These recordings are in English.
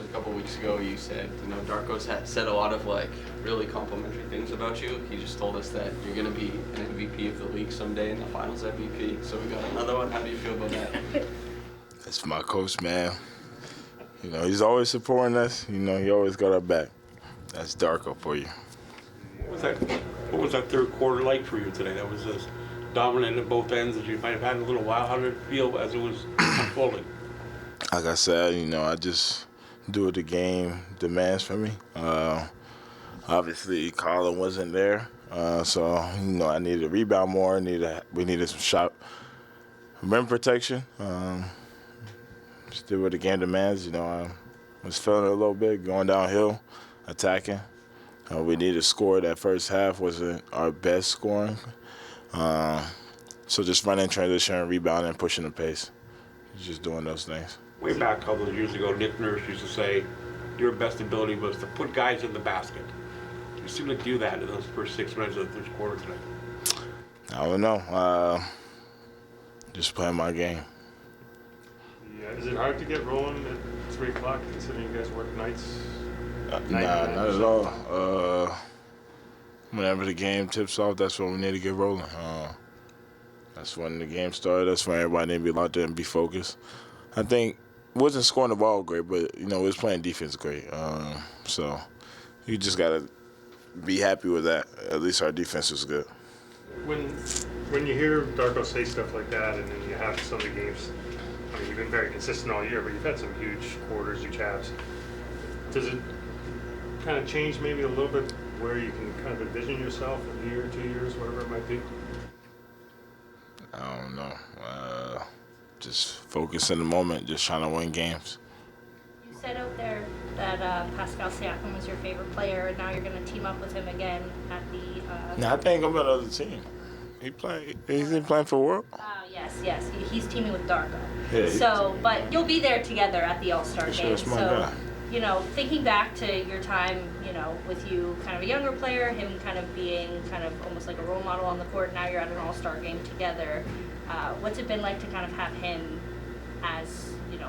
a couple weeks ago, you said, Darko's said a lot of really complimentary things about you. He just told us that you're going to be an MVP of the league someday and the Finals MVP. So we got another one. How do you feel about that? That's my coach, man. He's always supporting us. He always got our back. That's Darko for you. What was that third quarter like for you today? That was as dominant at both ends as you might have had in a little while. How did it feel as it was unfolding? Like I said, I just do what the game demands from me. Obviously, Colin wasn't there, so I needed to rebound more. We needed some shot rim protection. Just did what the game demands. I was feeling it a little bit, going downhill, attacking. We needed to score. That first half wasn't our best scoring. So just running transition, rebounding, pushing the pace. Just doing those things. Way back a couple of years ago, Nick Nurse used to say your best ability was to put guys in the basket. You seem to do that in those first 6 minutes of the third quarter today. I don't know. Just playing my game. Yeah, is it hard to get rolling at 3 o'clock considering you guys work nights? Nah, not at all. Whenever the game tips off, that's when we need to get rolling. That's when the game started. That's when everybody need to be locked in and be focused. I think wasn't scoring the ball great, but we was playing defense great. So you just gotta be happy with that. At least our defense was good. When you hear Darko say stuff like that, and then you have some of the games, you've been very consistent all year, but you've had some huge quarters, huge halves. Does it kind of change maybe a little bit where you can kind of envision yourself in a year, 2 years, whatever it might be? I don't know. Just focus in the moment, just trying to win games. You said out there that Pascal Siakam was your favorite player, and now you're going to team up with him again at the... I think I'm on the other team. He's been playing for World. Yes. He's teaming with Darko. Yeah, but you'll be there together at the All-Star game. My guy. Thinking back to your time, with you kind of a younger player, him kind of being kind of almost like a role model on the court, now you're at an all-star game together. What's it been like to kind of have him as, an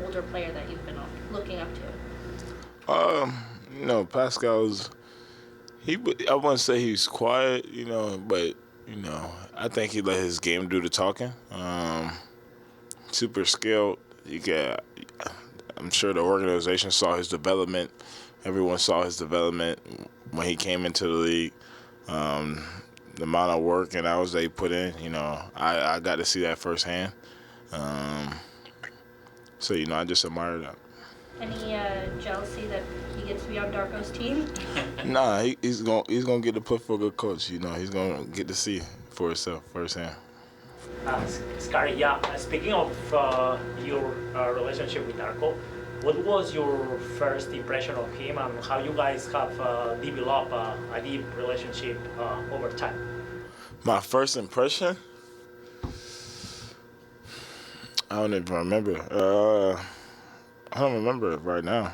older player that you've been looking up to? Pascal's, I wouldn't say he's quiet, but, I think he let his game do the talking. Super skilled. I'm sure the organization saw his development. Everyone saw his development when he came into the league. The amount of work and hours they put in, I got to see that firsthand. So, I just admire that. Any jealousy that he gets to be on Darko's team? Nah, he's gonna get to play for a good coach. He's gonna get to see for himself firsthand. Scottie, speaking of your relationship with Darko, what was your first impression of him and how you guys have developed a deep relationship over time? My first impression? I don't even remember. I don't remember it right now.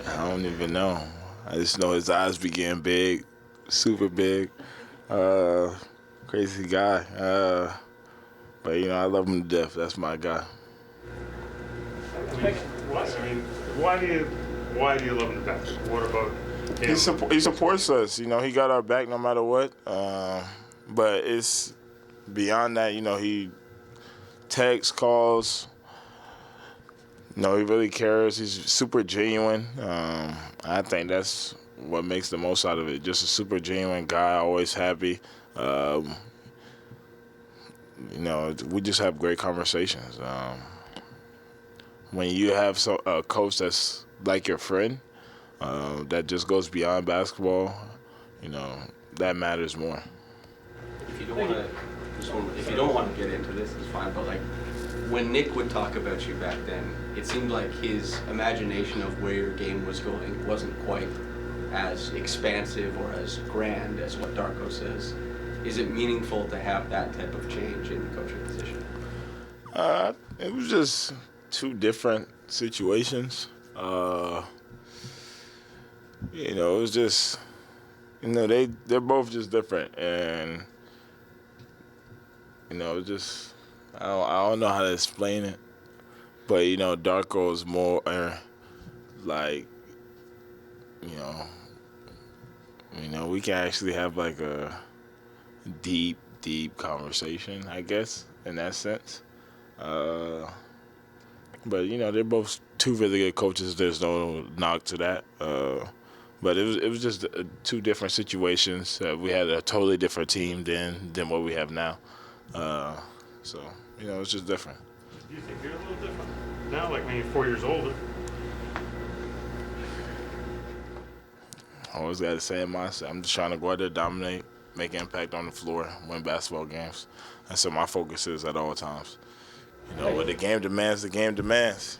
I don't even know. I just know his eyes be getting big, super big. Crazy guy. But I love him to death. That's my guy. Why do you love him to death? What about him? He supports us. He got our back no matter what. But it's beyond that. He texts, calls. He really cares. He's super genuine. I think that's what makes the most out of it. Just a super genuine guy, always happy. We just have great conversations. When you have a coach that's like your friend, that just goes beyond basketball, that matters more. If you don't want to get into this, it's fine. But when Nick would talk about you back then, it seemed like his imagination of where your game was going wasn't quite as expansive or as grand as what Darko says. Is it meaningful to have that type of change in the coaching position? It was just two different situations. It was just, they're both just different. And You know, just I don't know how to explain it, but you know, Darko is more like, you know, we can actually have like a deep conversation, I guess, in that sense. But you know, they're both two really good coaches. There's no knock to that. But it was just two different situations. We had a totally different team than what we have now. So you know, it's just different. Do you think you're a little different now, like when you're 4 years older? I always got to say it myself. I'm just trying to go out there, dominate, make impact on the floor, win basketball games. That's what my focus is at all times. You know, what the game demands, the game demands.